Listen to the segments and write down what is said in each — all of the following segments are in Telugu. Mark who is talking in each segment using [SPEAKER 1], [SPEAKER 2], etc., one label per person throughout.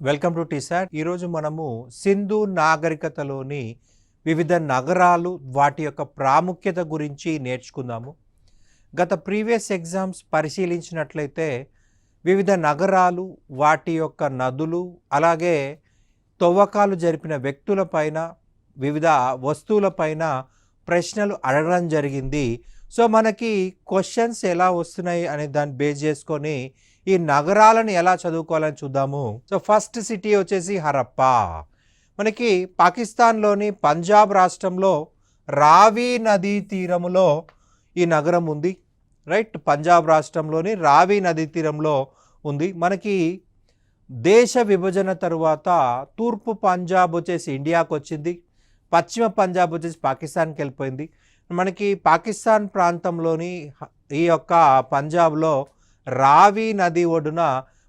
[SPEAKER 1] Welcome to T-SAT. ఈరోజు మనము సింధు నాగరికతలోని వివిధ నగరాలు వాటి యొక్క ప్రాముఖ్యత గురించి నేర్చుకుందాము. గత ప్రీవియస్ ఎగ్జామ్స్ పరిశీలించినట్లయితే వివిధ నగరాలు వాటి యొక్క నదులు అలాగే తవ్వకాలు జరిపిన వ్యక్తులపైన వివిధ వస్తువులపైన ప్రశ్నలు అడగడం జరిగింది. సో మనకి క్వశ్చన్స్ ఎలా వస్తున్నాయి అనే దాన్ని బేస్ చేసుకొని ఈ నగరాలను ఎలా చదువుకోవాలని చూద్దాము. సో ఫస్ట్ సిటీ వచ్చేసి హరప్పా. మనకి పాకిస్తాన్లోని పంజాబ్ రాష్ట్రంలో రావి నదీ తీరములో ఈ నగరం ఉంది. రైట్, పంజాబ్ రాష్ట్రంలోని రావి నదీ తీరంలో ఉంది. మనకి దేశ విభజన తరువాత తూర్పు పంజాబ్ వచ్చేసి ఇండియాకు వచ్చింది, పశ్చిమ పంజాబ్ వచ్చేసి పాకిస్తాన్కి వెళ్ళిపోయింది. మనకి పాకిస్తాన్ ప్రాంతంలోని ఈ యొక్క పంజాబ్లో రావి నది ఒడ్డున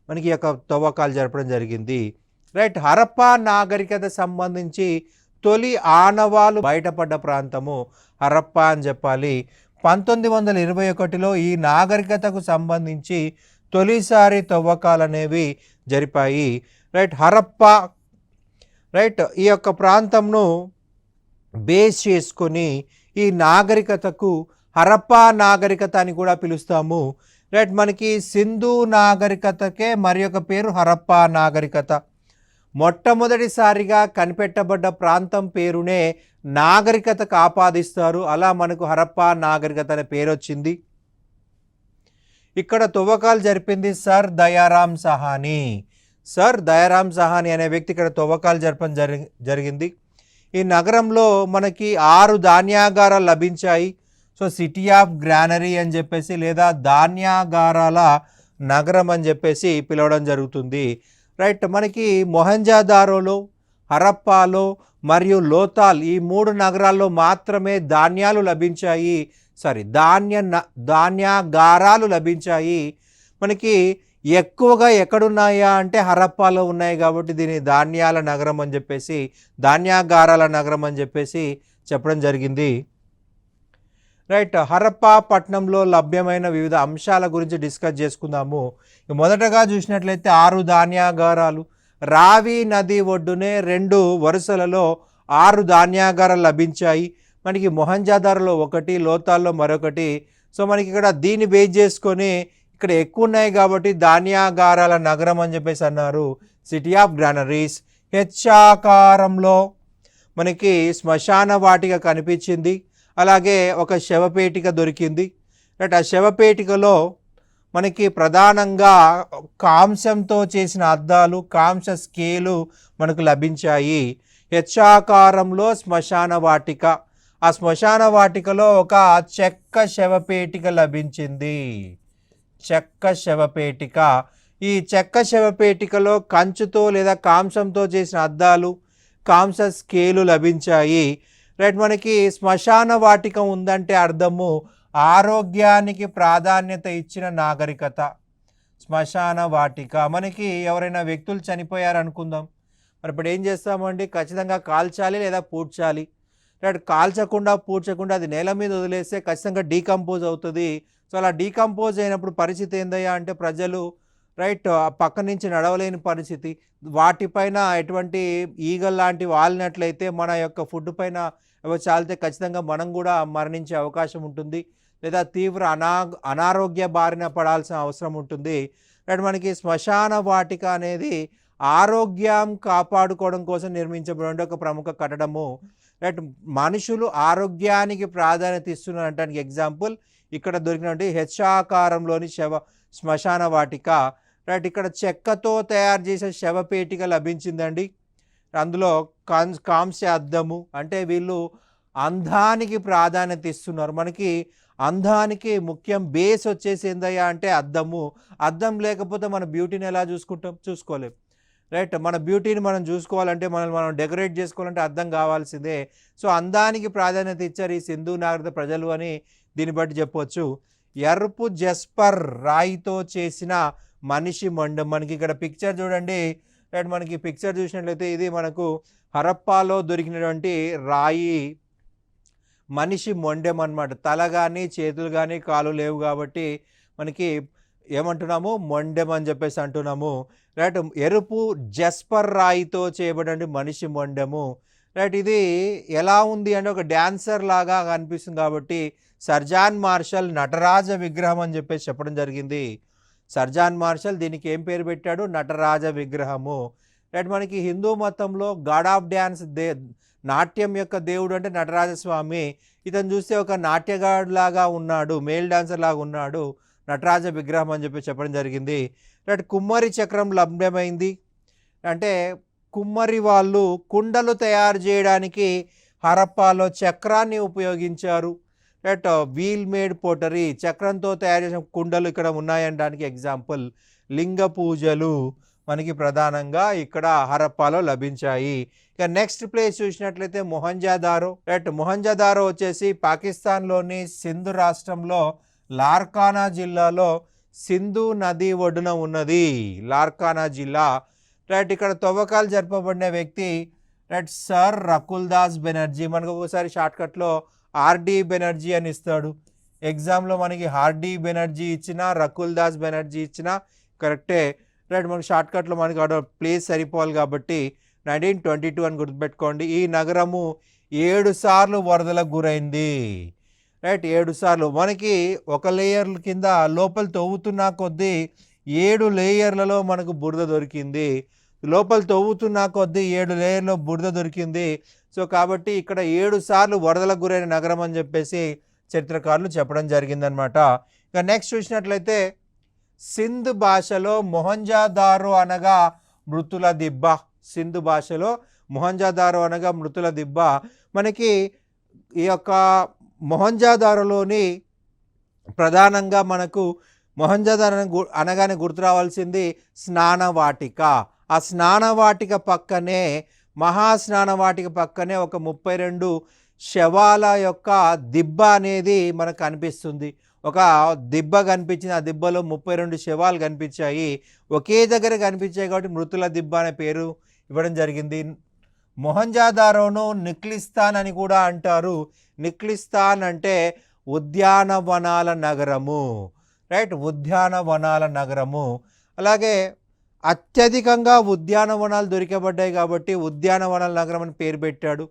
[SPEAKER 1] మనకి ఈ యొక్క తవ్వకాలు జరపడం జరిగింది. రైట్, హరప్పా నాగరికత సంబంధించి తొలి ఆనవాలు బయటపడ్డ ప్రాంతము హరప్పా అని చెప్పాలి. 1921లో ఈ నాగరికతకు సంబంధించి తొలిసారి తవ్వకాలు అనేవి జరిపాయి. రైట్, హరప్పా రైట్ ఈ యొక్క ప్రాంతంను బేస్ చేసుకొని ఈ నాగరికతకు హరప్పా నాగరికత అని కూడా పిలుస్తాము. రైట్, మనకి సింధు నాగరికతకే మరి ఒక పేరు హరప్పా నాగరికత. మొట్టమొదటిసారిగా కనిపెట్టబడ్డ ప్రాంతం పేరునే నాగరికతకు ఆపాదిస్తారు. అలా మనకు హరప్పా నాగరికత అనే పేరు వచ్చింది. ఇక్కడ తవ్వకాలు జరిపింది సర్ దయారాం సహానీ. సర్ దయారాం సహానీ అనే వ్యక్తి ఇక్కడ తవ్వకాలు జరపడం జరిగింది. ఈ నగరంలో మనకి 6 ధాన్యాగారాలు లభించాయి. సో సిటీ ఆఫ్ గ్రానరీ అని చెప్పేసి లేదా ధాన్యాగారాల నగరం అని చెప్పేసి పిలవడం జరుగుతుంది. రైట్, మనకి మొహంజదారోలో, హరప్పాలో మరియు లోతాల్ ఈ 3 నగరాల్లో మాత్రమే ధాన్యాలు లభించాయి. ధాన్యాగారాలు లభించాయి. మనకి ఎక్కువగా ఎక్కడున్నాయా అంటే హరప్పాలో ఉన్నాయి కాబట్టి దీన్ని ధాన్యాల నగరం అని చెప్పేసి ధాన్యాగారాల నగరం అని చెప్పేసి చెప్పడం జరిగింది. రైట్, హరప్పా పట్టణంలో లభ్యమైన వివిధ అంశాల గురించి డిస్కస్ చేసుకుందాము. మొదటగా చూసినట్లయితే 6 ధాన్యాగారాలు, రావి నది ఒడ్డునే 2 వరుసలలో 6 ధాన్యాగారాలు లభించాయి. మనకి మొహంజదారోలో 1, లోతాల్లో మరొకటి. సో మనకి ఇక్కడ దీన్ని బేస్ చేసుకొని ఇక్కడ ఎక్కువ ఉన్నాయి కాబట్టి ధాన్యాగారాల నగరం అని చెప్పేసి అన్నారు. City of granaries. హెచ్చాకారంలో మనకి శ్మశాన వాటిక కనిపించింది. అలాగే ఒక శవపేటిక దొరికింది. రైట్, ఆ శవపేటికలో మనకి ప్రధానంగా కాంస్యంతో చేసిన అద్దాలు, కాంస్య స్కేలు మనకు లభించాయి. హెచ్చాకారంలో శ్మశాన వాటిక. ఆ శ్మశాన వాటికలో ఒక చెక్క శవపేటిక లభించింది. చెక్క శవపేటిక. ఈ చెక్క శవపేటికలో కంచుతో లేదా కాంస్యంతో చేసిన అద్దాలు, కాంస్య స్కేలు లభించాయి. రైట్, మనకి శ్మశాన వాటిక ఉందంటే అర్థము ఆరోగ్యానికి ప్రాధాన్యత ఇచ్చిన నాగరికత. శ్మశాన వాటిక. మనకి ఎవరైనా వ్యక్తులు చనిపోయారు అనుకుందాం, మరి ఇప్పుడు ఏం చేస్తామండి? ఖచ్చితంగా కాల్చాలి లేదా పూడ్చాలి. రైట్, కాల్చకుండా పూడ్చకుండా అది నేల మీద వదిలేస్తే ఖచ్చితంగా డీకంపోజ్ అవుతుంది. సో అలా డీకంపోజ్ అయినప్పుడు పరిస్థితి ఏందయ్యా అంటే ప్రజలు రైట్ పక్క నుంచి నడవలేని పరిస్థితి. వాటిపైన ఎటువంటి ఈగల్ లాంటి వాలినట్లయితే మన యొక్క ఫుడ్ పైన చాలితే ఖచ్చితంగా మనం కూడా మరణించే అవకాశం ఉంటుంది, లేదా తీవ్ర అనారోగ్య బారిన పడాల్సిన అవసరం ఉంటుంది. రైట్, మనకి శ్మశాన వాటిక అనేది ఆరోగ్యం కాపాడుకోవడం కోసం నిర్మించబడిన ఒక ప్రముఖ కట్టడము. రైట్, మనుషులు ఆరోగ్యానికి ప్రాధాన్యత ఇస్తున్నారనడానికి ఎగ్జాంపుల్ ఇక్కడ దొరికినటువంటి హెచ్చాకారంలోని శ్మశాన వాటిక. రైట్, ఇక్కడ చెక్కతో తయారు చేసే శవపేటిక లభించిందండి. అందులో కాంస్య అద్దము. అంటే వీళ్ళు అందానికి ప్రాధాన్యత ఇస్తున్నారు. మనకి అందానికి ముఖ్యం బేస్ వచ్చేసి ఏందయ్యా అంటే అద్దము. అద్దం లేకపోతే మన బ్యూటీని ఎలా చూసుకోలేం. రైట్, మన బ్యూటీని మనం చూసుకోవాలంటే మనం డెకరేట్ చేసుకోవాలంటే అద్దం కావాల్సిందే. సో అందానికి ప్రాధాన్యత ఇచ్చారు ఈ సింధు నాగరికత ప్రజలు అని దీన్ని బట్టి చెప్పవచ్చు. ఎరుపు జస్పర్ రాయితో చేసిన మనిషి మొండెం. మనకి ఇక్కడ పిక్చర్ చూడండి. రైట్, మనకి పిక్చర్ చూసినట్లయితే ఇది మనకు హరప్పాలో దొరికినటువంటి రాయి మనిషి మొండెం అన్నమాట. తల కానీ చేతులు కానీ కాలు లేవు కాబట్టి మనకి ఏమంటున్నాము, మొండెం అని చెప్పేసి అంటున్నాము. రైట్, ఎరుపు జస్పర్ రాయితో చేయబడిన మనిషి మొండెము. రైట్, ఇది ఎలా ఉంది అంటే ఒక డాన్సర్ లాగా కనిపిస్తుంది కాబట్టి సర్జాన్ మార్షల్ నటరాజ విగ్రహం అని చెప్పేసి చెప్పడం జరిగింది. సర్జాన్ మార్షల్ దీనికి ఏం పేరు పెట్టాడు, నటరాజ విగ్రహము. రైట్, మనకి హిందూ మతంలో గాడ్ ఆఫ్ డ్యాన్స్ నాట్యం యొక్క దేవుడు అంటే నటరాజస్వామి. ఇతను చూస్తే ఒక నాట్యగాడు లాగా ఉన్నాడు, మేల్ డాన్సర్ లాగా ఉన్నాడు, నటరాజ విగ్రహం అని చెప్పి చెప్పడం జరిగింది. రైట్, కుమ్మరి చక్రం లభ్యమైంది అంటే కుమ్మరి వాళ్ళు కుండలు తయారు చేయడానికి హరప్పాలో చక్రాన్ని ఉపయోగించారు. రైట్, వీల్ మేడ్ పోటరీ, చక్రంతో తయారు చేసిన కుండలు ఇక్కడ ఉన్నాయనడానికి ఎగ్జాంపుల్. లింగ పూజలు మనకి ప్రధానంగా ఇక్కడ హరప్పాలో లభించాయి. ఇక నెక్స్ట్ ప్లేస్ చూసినట్లయితే మొహంజదారో. రైట్, మొహంజదారో వచ్చేసి పాకిస్తాన్లోని సింధు రాష్ట్రంలో లార్కానా జిల్లాలో సింధు నది ఒడ్డున ఉన్నది, లార్కానా జిల్లా. రైట్, ఇక్కడ తవ్వకాలు జరపబడిన వ్యక్తి రైట్ సర్ రకుల్దాస్ బెనర్జీ. మనకు ఒకసారి షార్ట్కట్లో ఆర్డి బెనర్జీ అని ఇస్తాడు ఎగ్జామ్లో. మనకి ఆర్డి బెనర్జీ ఇచ్చినా రకుల్దాస్ బెనర్జీ ఇచ్చినా కరెక్టే. రైట్, మనకి షార్ట్కట్లో మనకి ప్లేస్ సరిపోవాలి కాబట్టి 1922 అని గుర్తుపెట్టుకోండి. ఈ నగరము 7 సార్లు వరదలకు గురైంది. రైట్, 7 సార్లు. మనకి ఒక లేయర్ కింద లోపల తవ్వుతున్న కొద్దీ 7 లేయర్లలో మనకు బురద దొరికింది. లోపల తవ్వుతున్న కొద్దీ 7 లేయర్లో బురద దొరికింది. సో కాబట్టి ఇక్కడ 7 సార్లు వరదలకు గురైన నగరం అని చెప్పేసి చరిత్రకారులు చెప్పడం జరిగిందనమాట. ఇక నెక్స్ట్ చూసినట్లయితే సింధ్ భాషలో మొహంజదారో అనగా మృతుల దిబ్బ. సింధు భాషలో మొహంజదారో అనగా మృతుల దిబ్బ. మనకి ఈ యొక్క మొహంజదారోలోని ప్రధానంగా మనకు మొహంజదారో అనగానే గుర్తు రావాల్సింది స్నానవాటిక. ఆ స్నానవాటిక పక్కనే, మహాస్నానవాటిక పక్కనే ఒక 32 శవాల యొక్క దిబ్బ అనేది మనకు కనిపిస్తుంది. ఒక దిబ్బ కనిపించింది, ఆ దిబ్బలో 32 శవాలు కనిపించాయి. ఒకే దగ్గర కనిపించాయి కాబట్టి మృతుల దిబ్బ అనే పేరు ఇవ్వడం జరిగింది. మొహంజదారోను నిక్లిస్తాన్ అని కూడా అంటారు. నిక్లిస్తాన్ అంటే ఉద్యానవనాల నగరము. రైట్, ఉద్యానవనాల నగరము. అలాగే అత్యధికంగా ఉద్యానవనాలు దొరికబడ్డాయి కాబట్టి ఉద్యానవనాల నగరం అని పేరు పెట్టాడు.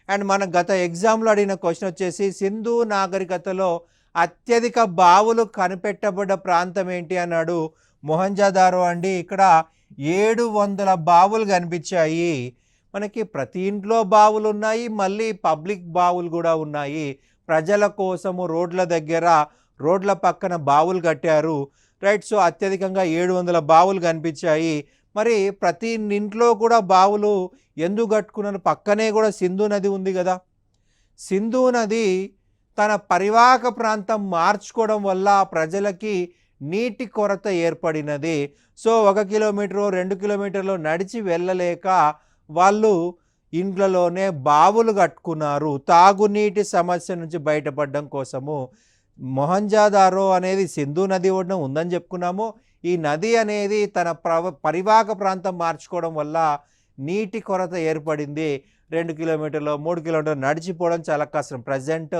[SPEAKER 1] అండ్ మన గత ఎగ్జామ్లో అడిగిన క్వశ్చన్ వచ్చేసి సింధు నాగరికతలో అత్యధిక బావులు కనిపెట్టబడ్డ ప్రాంతం ఏంటి అన్నాడు. మొహంజదారో అండి. ఇక్కడ 700 బావులు కనిపించాయి. మనకి ప్రతి ఇంట్లో బావులు ఉన్నాయి, మళ్ళీ పబ్లిక్ బావులు కూడా ఉన్నాయి. ప్రజల కోసము రోడ్ల దగ్గర, రోడ్ల పక్కన బావులు కట్టారు. రైట్, సో అత్యధికంగా 700 బావులు కనిపించాయి. మరి ప్రతి ఇంట్లో కూడా బావులు ఎందుకు కట్టుకున్నారు? పక్కనే కూడా సింధు నది ఉంది కదా. సింధు నది తన పరివాహక ప్రాంతం మార్చుకోవడం వల్ల ప్రజలకి నీటి కొరత ఏర్పడినది. సో 1 కిలోమీటర్ 2 కిలోమీటర్లు నడిచి వెళ్ళలేక వాళ్ళు ఇంట్లలోనే బావులు కట్టుకున్నారు తాగునీటి సమస్య నుంచి బయటపడడం కోసము. మొహంజదారో అనేది సింధు నది ఒడ్డున ఉందని చెప్పుకున్నాము. ఈ నది అనేది తన పరివాహక ప్రాంతం మార్చుకోవడం వల్ల నీటి కొరత ఏర్పడింది. 2 కిలోమీటర్లు 3 కిలోమీటర్లు నడిచిపోవడం చాలా కష్టం. ప్రజెంట్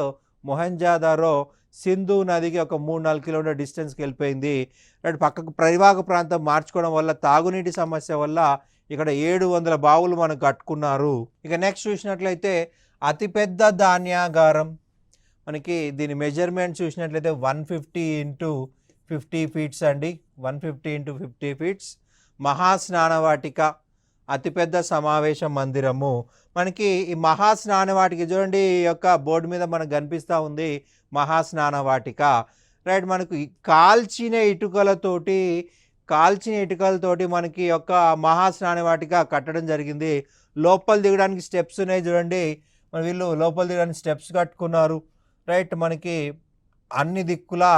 [SPEAKER 1] మొహంజదారో సింధు నదికి ఒక 3-4 కిలోమీటర్ డిస్టెన్స్కి వెళ్ళిపోయింది. అటు పక్కకు పరివాహక ప్రాంతం మార్చుకోవడం వల్ల తాగునీటి సమస్య వల్ల ఇక్కడ 700 బావులు మనకు కట్టుకున్నారు. ఇక నెక్స్ట్ చూసినట్లయితే అతిపెద్ద ధాన్యాగారం. మనకి దీని మెజర్మెంట్ చూసినట్లయితే 150 × 50 ఫీట్స్ అండి. 150 × 50 ఫీట్స్. మహాస్నానవాటిక, అతిపెద్ద సమావేశ మందిరము. మనకి ఈ మహాస్నానవాటిక చూడండి, ఈ యొక్క బోర్డు మీద మనకు కనిపిస్తూ ఉంది మహాస్నానవాటిక. రైట్, మనకు కాల్చిన ఇటుకలతోటి మనకి యొక్క మహాస్నానవాటిక కట్టడం జరిగింది. లోపల దిగడానికి స్టెప్స్ ఉన్నాయి చూడండి, వీళ్ళు లోపల దిగడానికి స్టెప్స్ కట్టుకున్నారు. రైట్, మనకి అన్ని దిక్కులా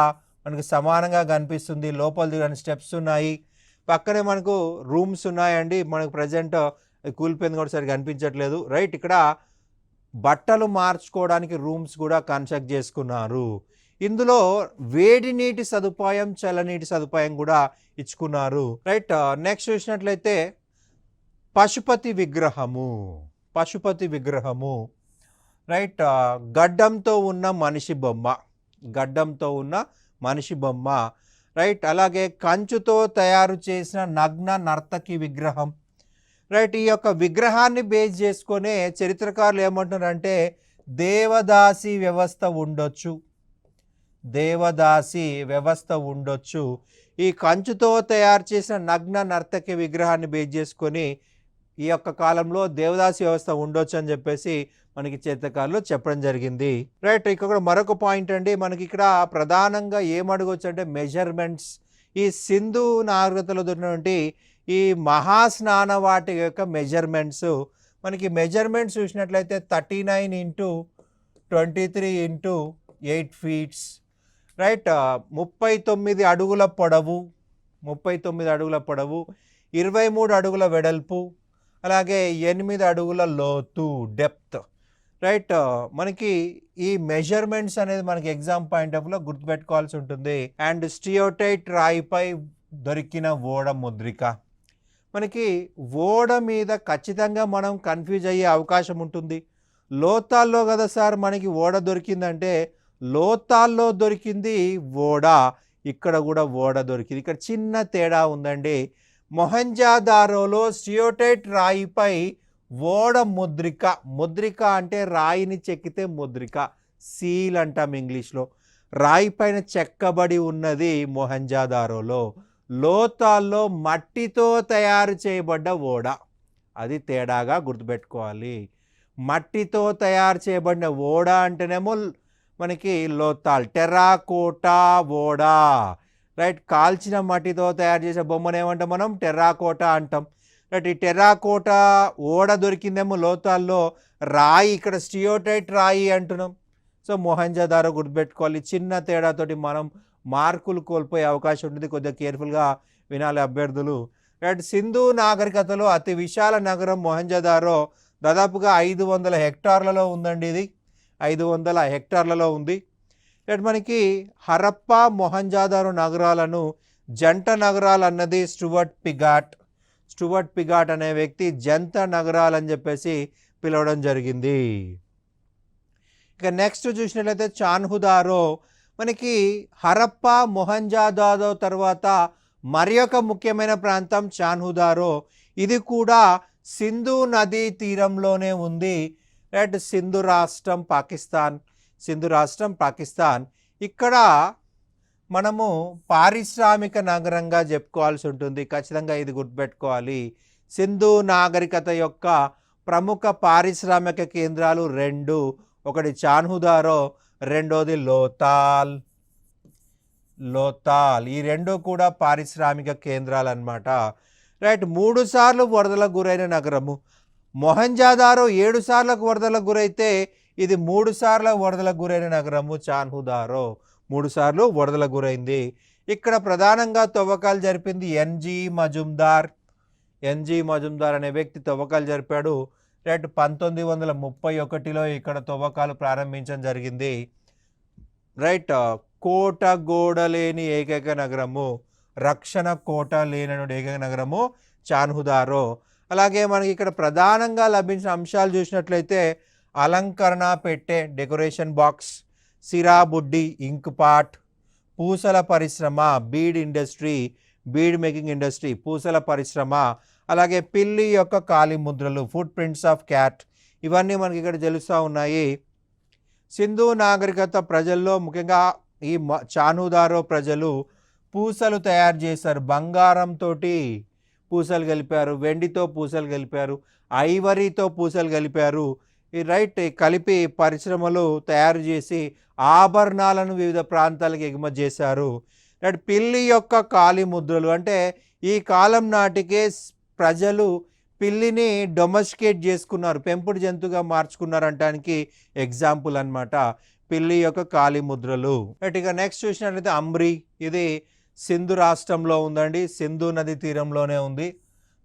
[SPEAKER 1] మనకి సమానంగా కనిపిస్తుంది. లోపల దిగడానికి స్టెప్స్ ఉన్నాయి. పక్కనే మనకు రూమ్స్ ఉన్నాయండి. మనకు ప్రజెంట్ కూలిపోయింది కూడా సరిగా కనిపించట్లేదు. రైట్, ఇక్కడ బట్టలు మార్చుకోవడానికి రూమ్స్ కూడా కన్స్ట్రక్ట్ చేసుకున్నారు. ఇందులో వేడి నీటి సదుపాయం, చల్లనీటి సదుపాయం కూడా ఇచ్చుకున్నారు. రైట్, నెక్స్ట్ చూసినట్లయితే పశుపతి విగ్రహము. రైట్, గడ్డంతో ఉన్న మనిషి బొమ్మ. రైట్. అలాగే కంచుతో తయారు చేసిన నగ్న నర్తకి విగ్రహం. రైట్. ఈ యొక్క విగ్రహాన్ని బేస్ చేసుకొనే చరిత్రకారులు ఏమంటున్నారంటే దేవదాసి వ్యవస్థ ఉండొచ్చు, దేవదాసి వ్యవస్థ ఉండొచ్చు. ఈ కంచుతో తయారు చేసిన నగ్న నర్తకి విగ్రహాన్ని బేస్ చేసుకొని ఈ యొక్క కాలంలో దేవదాసి వ్యవస్థ ఉండొచ్చు అని చెప్పేసి మనకి చరిత్రకారులు చెప్పడం జరిగింది. రైట్. ఇక్కడ మరొక పాయింట్ అండి, మనకి ఇక్కడ ప్రధానంగా ఏమడగవచ్చు అంటే మెజర్మెంట్స్. ఈ సింధు నాగరికతలో దొరికినటువంటి ఈ మహాస్నాన వాటి యొక్క మెజర్మెంట్స్, మనకి మెజర్మెంట్స్ చూసినట్లయితే 39 ఇంటూ 23 ఇంటూ 8 ఫీట్స్. రైట్. 39 అడుగుల పొడవు, 39 అడుగుల పొడవు, 23 అడుగుల వెడల్పు, అలాగే 8 అడుగుల లోతు, డెప్త్. రైట్. మనకి ఈ మెజర్మెంట్స్ అనేది మనకి ఎగ్జామ్ పాయింట్ ఆఫ్ లో గుర్తుపెట్టుకోవాల్సి ఉంటుంది. అండ్ స్టియోటైట్ రాయిపై దొరికిన ఓడ ముద్రిక. మనకి ఓడ మీద ఖచ్చితంగా మనం కన్ఫ్యూజ్ అయ్యే అవకాశం ఉంటుంది. లోతాల్లో కదా సార్ మనకి ఓడ దొరికిందంటే, లోతాల్లో దొరికింది ఓడ, ఇక్కడ కూడా ఓడ దొరికింది. ఇక్కడ చిన్న తేడా ఉందండి. మొహంజాదారోలో స్టియోటైట్ రాయిపై ఓడ ముద్రిక, ముద్రిక అంటే రాయిని చెక్కితే ముద్రిక, సీల్ అంటాం ఇంగ్లీష్లో. రాయి పైన చెక్కబడి ఉన్నది మొహంజాదారోలో. లోతాల్లో మట్టితో తయారు చేయబడ్డ ఓడ, అది తేడాగా గుర్తుపెట్టుకోవాలి. మట్టితో తయారు చేయబడిన ఓడ అంటేనేమో మనకి లోతాల్, టెర్రాకోటా ఓడ. రైట్. కాల్చిన మట్టితో తయారు చేసే బొమ్మను ఏమంటాం మనం? టెర్రాకోటా అంటాం. రైట్. ఈ టెర్రాకోటా ఓడ దొరికిందేమో లోతాల్లో, రాయి ఇక్కడ స్టియోటైట్ రాయి అంటున్నాం. సో మొహంజదారో గుర్తుపెట్టుకోవాలి. చిన్న తేడాతోటి మనం మార్కులు కోల్పోయే అవకాశం ఉంటుంది, కొద్దిగా కేర్ఫుల్గా వినాలి అభ్యర్థులు. రైట్. సింధు నాగరికతలో అతి విశాల నగరం మొహంజదారో దాదాపుగా 500 హెక్టార్లలో ఉందండి. ఇది 500 హెక్టార్లలో ఉంది. రైట్. మనకి హరప్పా మొహంజదారో నగరాలను జంట నగరాలు అన్నది స్టూవర్ట్ పిగాట్. స్టూవర్ట్ పిగాట్ అనే వ్యక్తి జంట నగరాలు అని చెప్పేసి పిలవడం జరిగింది. ఇక నెక్స్ట్ చూసినట్లయితే చాన్హుదారో. మనకి హరప్పా మొహంజదారో తర్వాత మరి ఒక ముఖ్యమైన ప్రాంతం చాన్హుదారో. ఇది కూడా సింధు నదీ తీరంలోనే ఉంది. రైట్. సింధు రాష్ట్రం పాకిస్తాన్, సింధు రాష్ట్రం పాకిస్తాన్. ఇక్కడ మనము పారిశ్రామిక నగరంగా చెప్పుకోవాల్సి ఉంటుంది, ఖచ్చితంగా ఇది గుర్తుపెట్టుకోవాలి. సింధు నాగరికత యొక్క ప్రముఖ పారిశ్రామిక కేంద్రాలు 2, ఒకటి చాన్హుదారో, రెండోది లోతాల్. లోతాల్ ఈ 2 కూడా పారిశ్రామిక కేంద్రాలు అన్నమాట. రైట్. 3 సార్లు వరదలకు గురైన నగరము. మొహంజదారో 7 సార్లకు వరదలకు గురైతే ఇది 3 సార్ల వరదలకు గురైన నగరము చాన్హుదారో. 3 సార్లు వరదలకు గురైంది. ఇక్కడ ప్రధానంగా తవ్వకాలు జరిపింది ఎన్జి మజుందార్. ఎన్జి మజుందార్ అనే వ్యక్తి తవ్వకాలు జరిపాడు. రైట్. 1931లో ఇక్కడ తవ్వకాలు ప్రారంభించడం జరిగింది. రైట్. కోట గోడ లేని ఏకైక నగరము, రక్షణ కోట లేనటువంటి ఏకైక నగరము చాన్హుదారో. అలాగే మనకి ఇక్కడ ప్రధానంగా లభించిన అంశాలు చూసినట్లయితే అలంకరణ పెట్టె, డెకరేషన్ బాక్స్, సిరాబుడ్డి, ఇంక్ పాట్, పూసల పరిశ్రమ, bead industry, bead making industry, పూసల పరిశ్రమ, అలాగే పిల్లి యొక్క కాలి ముద్రలు, ఫుట్ ప్రింట్స్ ఆఫ్ క్యాట్, ఇవన్నీ మనకి ఇక్కడ తెలుస్తూ ఉన్నాయి. సింధు నాగరికత ప్రజల్లో ముఖ్యంగా ఈ చాన్హుదారో ప్రజలు పూసలు తయారు చేశారు. బంగారంతో పూసలు కలిపారు, వెండితో పూసలు కలిపారు, ఐవరీతో పూసలు కలిపారు. ఈ రైట్ కలిపి పరిశ్రమలు తయారు చేసి ఆభరణాలను వివిధ ప్రాంతాలకు ఎగుమతి చేశారు. రైట్. పిల్లి యొక్క కాలి ముద్రలు అంటే ఈ కాలం నాటికే ప్రజలు పిల్లిని డొమెస్టికేట్ చేసుకున్నారు, పెంపుడు జంతువుగా మార్చుకున్నారు అనడానికి ఎగ్జాంపుల్ అన్నమాట పిల్లి యొక్క కాలి ముద్రలు. రైట్. ఇక నెక్స్ట్ చూసినట్లయితే అంబ్రీ. ఇది సింధు రాష్ట్రంలో ఉందండి, సింధు నది తీరంలోనే ఉంది.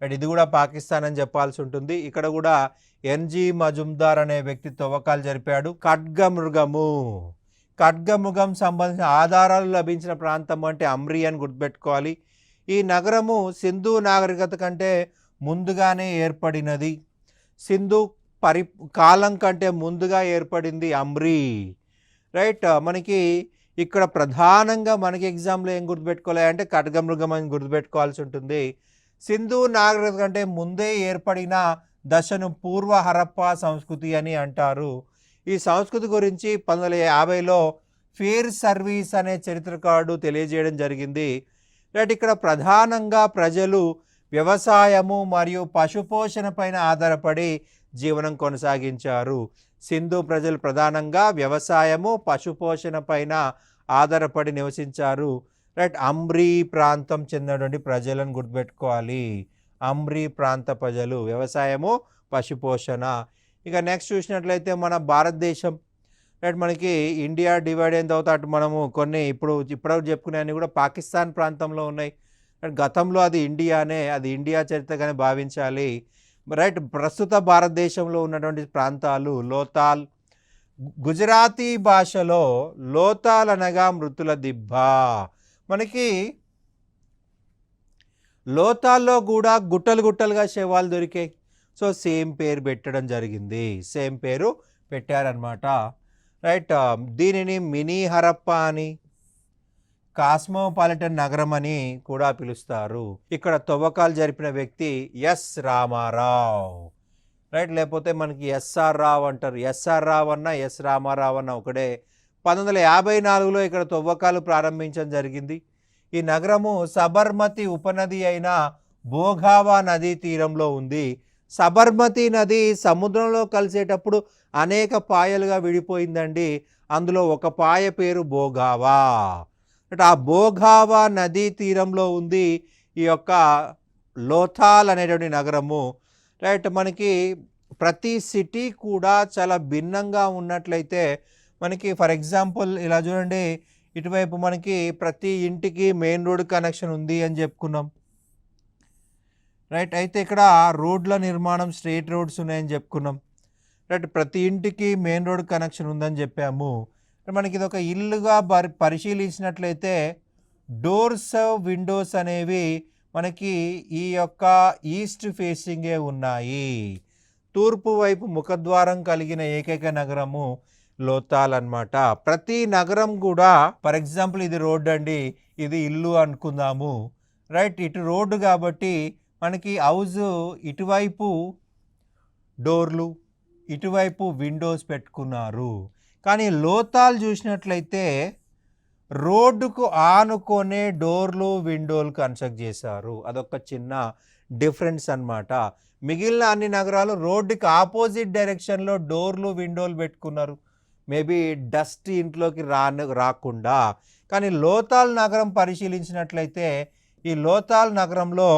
[SPEAKER 1] రైట్. ఇది కూడా పాకిస్తాన్ అని చెప్పాల్సి ఉంటుంది. ఇక్కడ కూడా ఎన్జి మజుందార్ అనే వ్యక్తి తవ్వకాలు జరిపాడు. ఖడ్గమృగము, ఖడ్గమృగం సంబంధించిన ఆధారాలు లభించిన ప్రాంతం అంటే అంబ్రీ అని గుర్తుపెట్టుకోవాలి. ఈ నగరము సింధు నాగరికత కంటే ముందుగానే ఏర్పడినది. సింధు కాలం కంటే ముందుగా ఏర్పడింది అంబ్రీ. రైట్. మనకి ఇక్కడ ప్రధానంగా మనకి ఎగ్జామ్లో ఏం గుర్తుపెట్టుకోవాలి అంటే ఖడ్గమృగం అని గుర్తుపెట్టుకోవాల్సి ఉంటుంది. సింధు నాగరికత కంటే ముందే ఏర్పడిన దశను పూర్వ హరప్పా సంస్కృతి అని అంటారు. ఈ సంస్కృతి గురించి 1950లో ఫేర్ సర్వీస్ అనే చరిత్రకారుడు తెలియజేయడం జరిగింది. రైట్, ఇక్కడ ప్రధానంగా ప్రజలు వ్యవసాయము మరియు పశుపోషణ పైన ఆధారపడి జీవనం కొనసాగించారు. సింధు ప్రజలు ప్రధానంగా వ్యవసాయము పశుపోషణ పైన ఆధారపడి నివసించారు. రైట్, అంబ్రీ ప్రాంతం చెందినటువంటి ప్రజలను గుర్తుపెట్టుకోవాలి. అంబ్రీ ప్రాంత ప్రజలు, వ్యవసాయము పశుపోషణ. ఇక నెక్స్ట్ చూసినట్లయితే మన భారతదేశం, రైట్, మనకి ఇండియా డివైడ్ అయిన తర్వాత అటు మనము కొన్ని ఇప్పటివరకు చెప్పుకునేవన్నీ కూడా పాకిస్తాన్ ప్రాంతంలో ఉన్నాయి. గతంలో అది ఇండియా చరిత్రగానే భావించాలి. రైట్, ప్రస్తుత భారతదేశంలో ఉన్నటువంటి ప్రాంతాలు లోతాల్. గుజరాతీ భాషలో లోతాల్ అనగా మృతుల దిబ్బ. మనకి లోతాల్లో కూడా గుట్టలుగా శవాలు దొరికాయి. సో సేమ్ పేరు పెట్టడం జరిగింది, సేమ్ పేరు పెట్టారనమాట. రైట్, దీనిని మినీ హరప్పా అని, కాస్మోపాలిటన్ నగరం అని కూడా పిలుస్తారు. ఇక్కడ తవ్వకాలు జరిపిన వ్యక్తి ఎస్ రామారావు. రైట్, లేకపోతే మనకి ఎస్ఆర్ రావు అంటారు. ఎస్ఆర్ రావు అన్న ఎస్ రామారావు అన్న ఒకడే. 1954లో ఇక్కడ తవ్వకాలు ప్రారంభించడం జరిగింది. ఈ నగరము సబర్మతి ఉపనది అయిన భోగావా నదీ తీరంలో ఉంది. సబర్మతి నది సముద్రంలో కలిసేటప్పుడు అనేక పాయలుగా విడిపోయిందండి. అందులో ఒక పాయ పేరు భోగావా. ఆ భోగావా నదీ తీరంలో ఉంది ఈ యొక్క లోథాల్ అనేటువంటి నగరము. రైట్, మనకి ప్రతి సిటీ కూడా చాలా భిన్నంగా ఉన్నట్లయితే మనకి ఫర్ ఎగ్జాంపుల్ ఇలా చూడండి, ఇటువైపు మనకి ప్రతి ఇంటికి మెయిన్ రోడ్ కనెక్షన్ ఉంది అని చెప్పుకున్నాం. రైట్, అయితే ఇక్కడ రోడ్ల నిర్మాణం స్ట్రైట్ రోడ్స్ ఉన్నాయని చెప్పుకున్నాం. రైట్, ప్రతి ఇంటికి మెయిన్ రోడ్ కనెక్షన్ ఉందని చెప్పాము. మనకి ఇది ఒక ఇల్లుగా పరిశీలించినట్లయితే డోర్స్ విండోస్ అనేవి మనకి ఈ యొక్క ఈస్ట్ ఫేసింగే ఉన్నాయి. తూర్పు వైపు ముఖద్వారం కలిగిన ఏకైక నగరము లోతాల్ అన్నమాట. ప్రతి నగరం కూడా ఫర్ ఎగ్జాంపుల్ ఇది రోడ్డు అండి, ఇది ఇల్లు అనుకుందాము. రైట్, ఇటు రోడ్డు కాబట్టి మనకి హౌస్ ఇటువైపు డోర్లు, ఇటువైపు విండోస్ పెట్టుకున్నారు. కానీ లోతాల్ చూసినట్లయితే రోడ్డుకు ఆనుకొనే డోర్లు విండోలు కన్స్ట్రక్ట్ చేశారు. అదొక చిన్న డిఫరెన్స్ అన్నమాట. మిగిలిన అన్ని నగరాలు రోడ్డుకి ఆపోజిట్ డైరెక్షన్లో డోర్లు విండోలు పెట్టుకున్నారు, మేబీ డస్ట్ ఇంట్లోకి రాకుండా. కానీ లోతాల్ నగరం పరిశీలించినట్లయితే ఈ లోతాల్ నగరంలో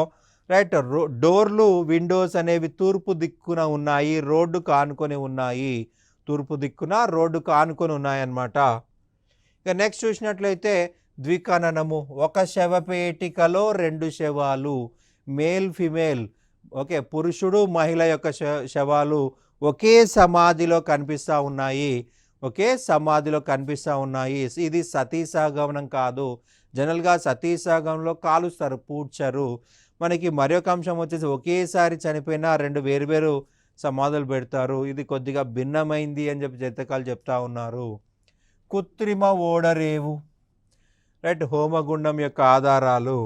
[SPEAKER 1] రైట్ డోర్లు విండోస్ అనేవి తూర్పు దిక్కున ఉన్నాయి, రోడ్డుకు ఆనుకొని ఉన్నాయి. తూర్పు దిక్కున రోడ్డుకు ఆనుకొని ఉన్నాయన్నమాట. ఇక నెక్స్ట్ చూసినట్లయితే ద్విఖననము, ఒక శవపేటికలో 2 శవాలు, మేల్ ఫిమేల్, ఓకే, పురుషుడు మహిళ యొక్క శవాలు ఒకే సమాధిలో కనిపిస్తూ ఉన్నాయి. ఇది సతీ సహగమనం కాదు. జనరల్గా సతీ సహగమనంలో కాలుస్తారు, పూడ్చరు. మనకి మరొక అంశం వచ్చేసి ఒకేసారి చనిపోయిన 2 వేరువేరు సమాధులు పెడతారు. ఇది కొద్దిగా భిన్నమైంది అని చెప్పి చరిత్రకారులు చెప్తా ఉన్నారు. కృత్రిమ ఓడరేవు, రైట్, హోమగుండం యొక్క ఆధారాలు.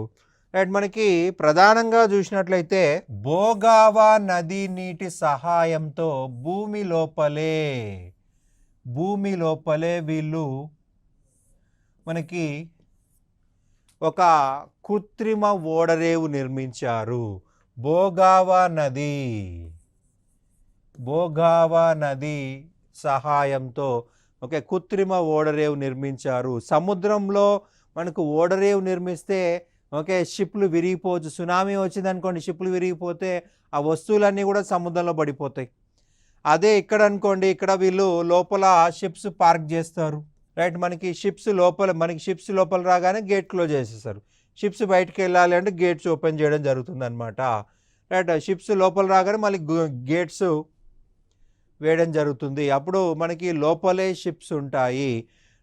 [SPEAKER 1] రైట్, మనకి ప్రధానంగా చూసినట్లయితే భోగావా నదీ నీటి సహాయంతో భూమి లోపలే వీళ్ళు మనకి ఒక కృత్రిమ ఓడరేవు నిర్మించారు. భోగావా నది సహాయంతో కృత్రిమ ఓడరేవు నిర్మించారు. సముద్రంలో మనకు ఓడరేవు నిర్మిస్తే షిప్లు విరిగిపోవచ్చు. సునామీ వచ్చింది అనుకోండి, షిప్లు విరిగిపోతే ఆ వస్తువులన్నీ కూడా సముద్రంలో పడిపోతాయి. అదే ఇక్కడ అనుకోండి, ఇక్కడ వీళ్ళు లోపల షిప్స్ పార్క్ చేస్తారు. రైట్, మనకి షిప్స్ లోపల రాగానే గేట్ క్లోజ్ చేసేస్తారు. షిప్స్ బయటకు వెళ్ళాలి అంటే గేట్స్ ఓపెన్ చేయడం జరుగుతుంది అనమాట. రైట్, షిప్స్ లోపల రాగానే మళ్ళీ గేట్స్ వేయడం జరుగుతుంది. అప్పుడు మనకి లోపలే షిప్స్ ఉంటాయి.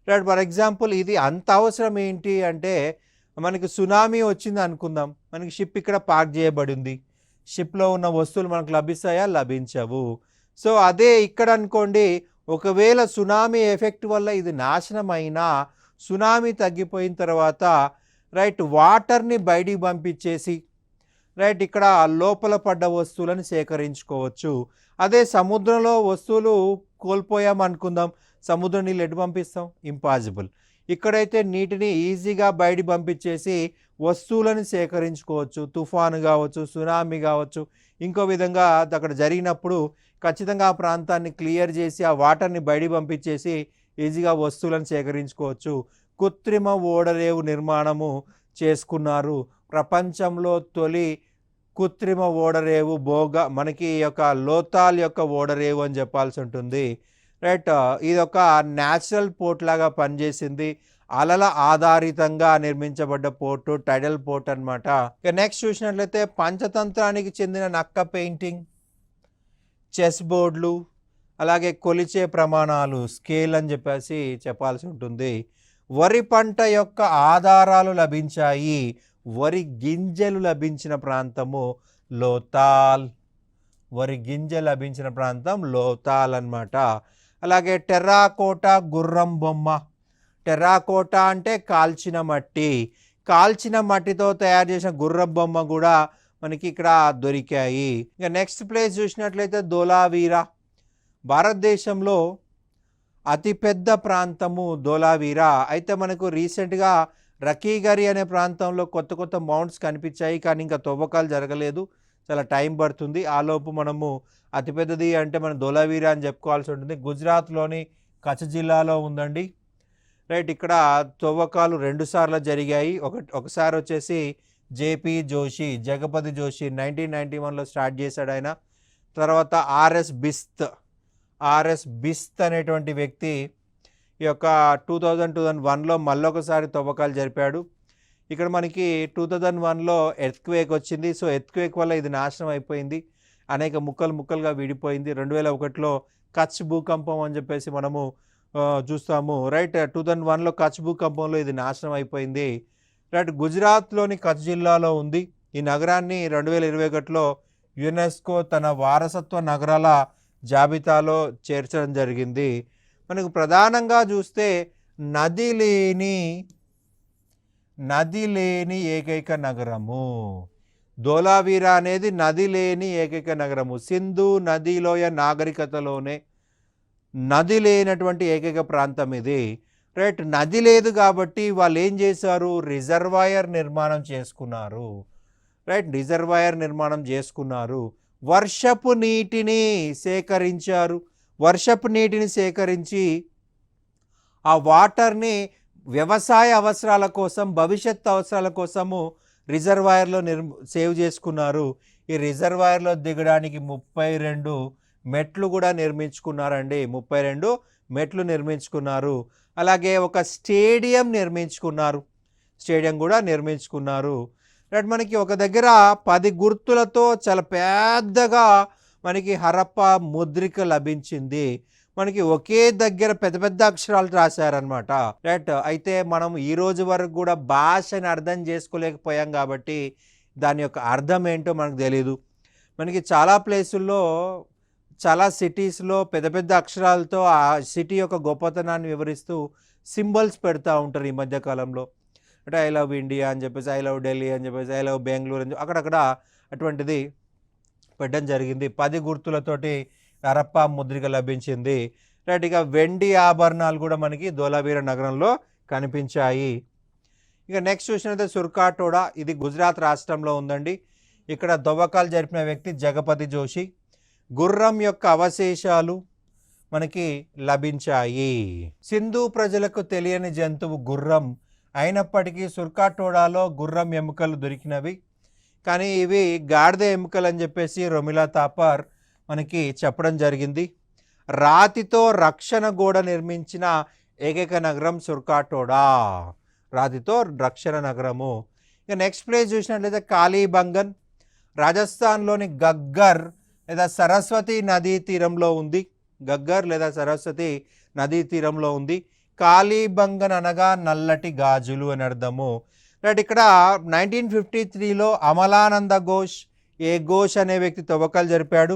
[SPEAKER 1] రైట్, ఫర్ ఎగ్జాంపుల్ ఇది అంత అవసరం ఏంటి అంటే మనకి సునామీ వచ్చింది అనుకుందాం, మనకి షిప్ ఇక్కడ పార్క్ చేయబడి ఉంది, షిప్లో ఉన్న వస్తువులు మనకు లభిస్తాయా? లభించవు. సో అదే ఇక్కడ అనుకోండి, ఒకవేళ సునామీ ఎఫెక్ట్ వల్ల ఇది నాశనం అయినా సునామీ తగ్గిపోయిన తర్వాత రైట్ వాటర్ని బయటికి పంపించేసి రైట్ ఇక్కడ లోపల పడ్డ వస్తువులను సేకరించుకోవచ్చు. అదే సముద్రంలో వస్తువులు కోల్పోయామనుకుందాం, సముద్రం నీళ్ళు ఎటు పంపిస్తాం? ఇంపాసిబుల్. ఇక్కడైతే నీటిని ఈజీగా బయటికి పంపించేసి వస్తువులను సేకరించుకోవచ్చు. తుఫాను కావచ్చు, సునామీ కావచ్చు, ఇంకో విధంగా అక్కడ జరిగినప్పుడు ఖచ్చితంగా ఆ ప్రాంతాన్ని క్లియర్ చేసి ఆ వాటర్ని బయటికి పంపించేసి ఈజీగా వస్తువులను సేకరించుకోవచ్చు. కృత్రిమ ఓడరేవు నిర్మాణము చేసుకున్నారు. ప్రపంచంలో తొలి కృత్రిమ ఓడరేవు మనకి యొక్క లోతాల్ యొక్క ఓడరేవు అని చెప్పాల్సి ఉంటుంది. రైట్, ఇది ఒక న్యాచురల్ పోర్ట్ లాగా పనిచేసింది. అలల ఆధారితంగా నిర్మించబడ్డ పోర్టు, టైడల్ పోర్ట్ అనమాట. ఇక నెక్స్ట్ చూసినట్లయితే పంచతంత్రానికి చెందిన నక్క పెయింటింగ్, చెస్ బోర్డులు, అలాగే కొలిచే ప్రమాణాలు, స్కేల్ అని చెప్పేసి చెప్పాల్సి ఉంటుంది. వరి పంట యొక్క ఆధారాలు లభించాయి. వరి గింజలు లభించిన ప్రాంతము లోతాల్. వరి గింజ లభించిన ప్రాంతం లోతాల్ అన్నమాట. అలాగే టెర్రాకోటా గుర్రం బొమ్మ. టెర్రాకోటా అంటే కాల్చిన మట్టి. కాల్చిన మట్టితో తయారు చేసిన గుర్రం బొమ్మ కూడా మనకి ఇక్కడ దొరికాయి. ఇంకా నెక్స్ట్ ప్లేస్ చూసినట్లయితే ధోలావీరా. భారతదేశంలో అతిపెద్ద ప్రాంతము ధోలావీరా. అయితే మనకు రీసెంట్గా రకీగరి అనే ప్రాంతంలో కొత్త కొత్త మౌంట్స్ కనిపించాయి, కానీ ఇంకా తవ్వకాలు జరగలేదు, చాలా టైం పడుతుంది. ఆలోపు మనము అతిపెద్దది అంటే మనం ధోలావీరా అని చెప్పుకోవాల్సి ఉంటుంది. గుజరాత్లోని కచ్ జిల్లాలో ఉందండి. రైట్, ఇక్కడ తవ్వకాలు 2 సార్లు జరిగాయి. ఒకసారి వచ్చేసి జేపీ జోషి, జగపతి జోషి 1991లో స్టార్ట్ చేశాడు ఆయన. తర్వాత ఆర్ఎస్ బిస్త్ అనేటువంటి వ్యక్తి ఈ యొక్క 2001లో మళ్ళొకసారి తవ్వకాలు జరిపాడు. ఇక్కడ మనకి 2001లో ఎర్త్క్వేక్ వచ్చింది. సో ఎర్త్క్వేక్ వల్ల ఇది నాశనం అయిపోయింది, అనేక ముక్కలుగా విడిపోయింది. 2001లో కచ్ భూకంపం అని చెప్పేసి మనము చూస్తాము. రైట్, 2001లో కచ్ భూకంపంలో ఇది నాశనం అయిపోయింది. రైట్, గుజరాత్లోని కచ్ జిల్లాలో ఉంది. ఈ నగరాన్ని 2021లో యునెస్కో తన వారసత్వ నగరాల జాబితాలో చేర్చడం జరిగింది. మనకు ప్రధానంగా చూస్తే నది లేని ఏకైక నగరము ధోలావీరా అనేది. నది లేని ఏకైక నగరము. సింధు నదీలోయ నాగరికతలోనే నది లేనటువంటి ఏకైక ప్రాంతం ఇది. రైట్, నది లేదు కాబట్టి వాళ్ళు ఏం చేశారు? రిజర్వాయర్ నిర్మాణం చేసుకున్నారు. రైట్, రిజర్వాయర్ నిర్మాణం చేసుకున్నారు. వర్షపు నీటిని సేకరించి ఆ వాటర్ని వ్యవసాయ అవసరాల కోసం, భవిష్యత్ అవసరాల కోసము రిజర్వాయర్లో సేవ్ చేసుకున్నారు. ఈ రిజర్వాయర్లో దిగడానికి 32 మెట్లు కూడా నిర్మించుకున్నారండి. 32 మెట్లు నిర్మించుకున్నారు. అలాగే ఒక స్టేడియం కూడా నిర్మించుకున్నారు. రైట్, మనకి ఒక దగ్గర 10 గుర్తులతో చాలా పెద్దగా మనకి హరప్పా ముద్రిక లభించింది. మనకి ఒకే దగ్గర పెద్ద పెద్ద అక్షరాలు రాశారనమాట. రైట్, అయితే మనం ఈ రోజు వరకు కూడా భాషని అర్థం చేసుకోలేకపోయాం కాబట్టి దాని యొక్క అర్థం ఏంటో మనకు తెలియదు. మనకి చాలా ప్లేసుల్లో, చాలా సిటీస్లో పెద్ద పెద్ద అక్షరాలతో ఆ సిటీ యొక్క గొప్పతనాన్ని వివరిస్తూ సింబల్స్ పెడతా ఉంటారు ఈ మధ్యకాలంలో. అంటే ఐ లవ్ ఇండియా అని చెప్పేసి, ఐ లవ్ ఢిల్లీ అని చెప్పేసి, ఐ లవ్ బెంగళూరు అని అక్కడక్కడ అటువంటిది పెట్టడం జరిగింది. 10 గుర్తులతోటి హరప్పా ముద్రిక లభించింది. రైట్, ఇక వెండి ఆభరణాలు కూడా మనకి ధోలావీరా నగరంలో కనిపించాయి. ఇక నెక్స్ట్ చూసినట్లయితే సుర్కాటోడా. ఇది గుజరాత్ రాష్ట్రంలో ఉందండి. ఇక్కడ తవ్వకాలు జరిపిన వ్యక్తి జగపతి జోషి. గుర్రం యొక్క అవశేషాలు మనకి లభించాయి. సింధు ప్రజలకు తెలియని జంతువు గుర్రం అయినప్పటికీ సుర్కాటోడాలో గుర్రం ఎముకలు దొరికినవి. కానీ ఇవి గాడిద ఎముకలు అని చెప్పేసి రొమిలా థాపర్ మనకి చెప్పడం జరిగింది. రాతితో రక్షణ గోడ నిర్మించిన ఏకైక నగరం సుర్కాటోడా. రాతితో రక్షణ నగరము. ఇక నెక్స్ట్ ప్లేస్ చూసినట్లయితే కాళీబంగన్. రాజస్థాన్లోని గగ్గర్ లేదా సరస్వతి నదీ తీరంలో ఉంది. గగ్గర్ లేదా సరస్వతి నదీ తీరంలో ఉంది. కాళీబంగన్ అనగా నల్లటి గాజులు అని అర్థము. రైట్, ఇక్కడ 1953లో అమలానంద ఘోష్ అనే వ్యక్తి తవ్వకాలు జరిపాడు.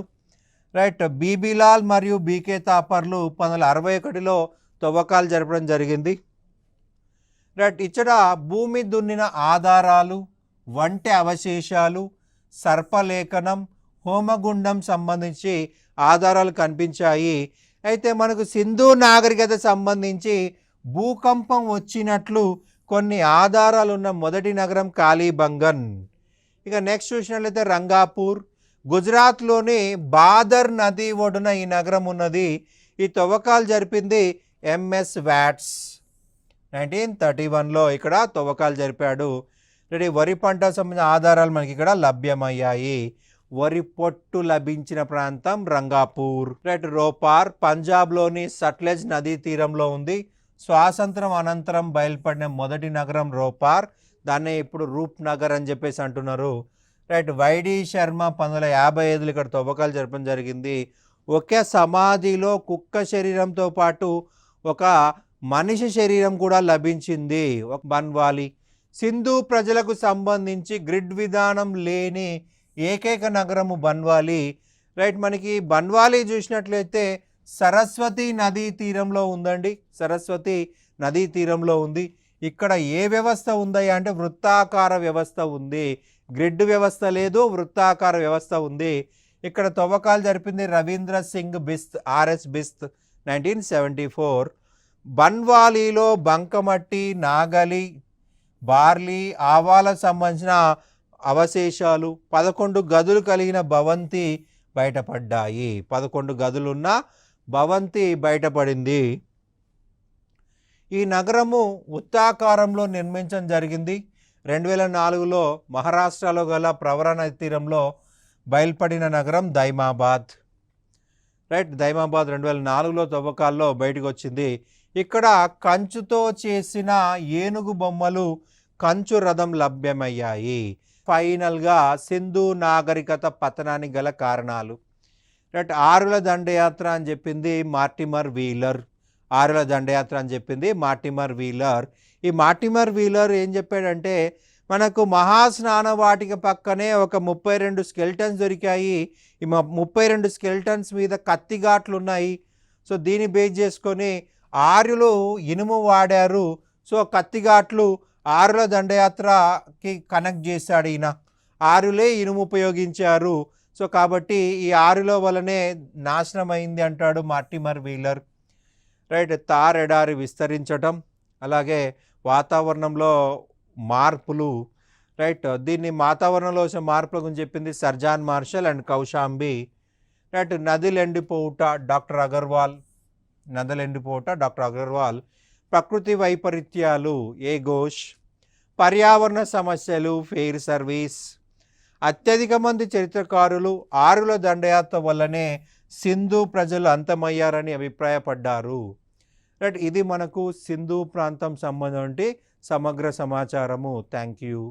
[SPEAKER 1] రైట్, బీబీలాల్ మరియు బీకే థాపర్లు 1961లో తవ్వకాలు జరపడం జరిగింది. రైట్, ఇచ్చట భూమి దున్నిన ఆధారాలు, వంటి అవశేషాలు, సర్పలేఖనం, హోమగుండం సంబంధించి ఆధారాలు కనిపించాయి. అయితే మనకు సింధు నాగరికత సంబంధించి భూకంపం వచ్చినట్లు కొన్ని ఆధారాలు ఉన్న మొదటి నగరం కాళీబంగన్. ఇక నెక్స్ట్ చూసినట్లయితే రంగాపూర్, గుజరాత్లోని బాదర్ నది ఒడ్డున ఈ నగరం ఉన్నది. ఈ తవ్వకాలు జరిపింది ఎంఎస్ వ్యాట్స్ 1931లో ఇక్కడ తవ్వకాలు జరిపాడు. వరి పంట సంబంధించిన ఆధారాలు మనకి ఇక్కడ లభ్యమయ్యాయి. వరి పొట్టు లభించిన ప్రాంతం రంగాపూర్. రైట్, రోపార్ పంజాబ్లోని సట్లెజ్ నదీ తీరంలో ఉంది. స్వాతంత్రం అనంతరం బయలుపడిన మొదటి నగరం రోపార్. దాన్ని ఇప్పుడు రూప్ నగర్ అని చెప్పేసి అంటున్నారు. రైట్, వైడి శర్మ 1955 ఇక్కడ తవ్వకాలు జరపడం జరిగింది. ఒకే సమాధిలో కుక్క శరీరంతో పాటు ఒక మనిషి శరీరం కూడా లభించింది, ఒక బన్వాలి. సింధు ప్రజలకు సంబంధించి గ్రిడ్ విధానం లేని ఏకైక నగరము బన్వాలి. రైట్, మనకి బన్వాలి చూసినట్లయితే సరస్వతి నదీ తీరంలో ఉందండి. సరస్వతి నదీ తీరంలో ఉంది. ఇక్కడ ఏ వ్యవస్థ ఉందయ్యా అంటే వృత్తాకార వ్యవస్థ ఉంది. గ్రిడ్ వ్యవస్థ లేదు, వృత్తాకార వ్యవస్థ ఉంది. ఇక్కడ తవ్వకాలు జరిపింది రవీంద్ర సింగ్ బిస్త్, ఆర్ఎస్ బిస్త్ 1974. బన్వాలీలో బంకమట్టి, నాగలి, బార్లీ, ఆవాలకు సంబంధించిన అవశేషాలు, 11 గదులు కలిగిన భవంతి బయటపడ్డాయి. 11 గదులున్న భవంతి బయటపడింది. ఈ నగరము వృత్తాకారంలో నిర్మించడం జరిగింది. 2004లో మహారాష్ట్రలో గల ప్రవర నది తీరంలో బయలుపడిన నగరం దైమాబాద్. రైట్, దైమాబాద్ 2004లో తవ్వకాల్లో బయటకు వచ్చింది. ఇక్కడ కంచుతో చేసిన ఏనుగు బొమ్మలు, కంచు రథం లభ్యమయ్యాయి. ఫైనల్గా సింధు నాగరికత పతనానికి గల కారణాలు. రైట్, ఆరుల దండయాత్ర అని చెప్పింది మార్టిమర్ వీలర్. ఆరుల దండయాత్ర అని చెప్పింది మార్టిమర్ వీలర్. ఈ మార్టిమర్ వీలర్ ఏం చెప్పాడంటే మనకు మహాస్నాన వాటిక పక్కనే ఒక 32 స్కెల్టన్స్ దొరికాయి. ఈ 32 స్కెల్టన్స్ మీద కత్తిఘాట్లు ఉన్నాయి. సో దీన్ని బేస్ చేసుకొని ఆర్యులు ఇనుము వాడారు. సో కత్తిఘాట్లు ఆరుల దండయాత్రకి కనెక్ట్ చేశాడు ఈయన. ఆరులే ఇనుము ఉపయోగించారు. సో కాబట్టి ఈ ఆరుల వలనే నాశనం అయింది అంటాడు మార్టిమర్ వీలర్. రైట్, తార్ ఎడారి విస్తరించటం, అలాగే వాతావరణంలో మార్పులు. రైట్, దీన్ని వాతావరణంలో వచ్చే మార్పుల గురించి చెప్పింది sir John Marshall and Kaushambi. Right, నదులు ఎండిపోవుట డాక్టర్ అగర్వాల్. నదులు ఎండిపోవుట డాక్టర్ అగర్వాల్. ప్రకృతి వైపరీత్యాలు ఏ ఘోష్. పర్యావరణ సమస్యలు ఫెయిర్ సర్వీస్. అత్యధిక మంది చరిత్రకారులు ఆరుల దండయాత్ర వల్లనే సింధు ప్రజలు అంతమయ్యారని అభిప్రాయపడ్డారు. రైట్, ఇది మనకు సింధు ప్రాంతం సంబంధించి సమగ్ర సమాచారము. Thank you.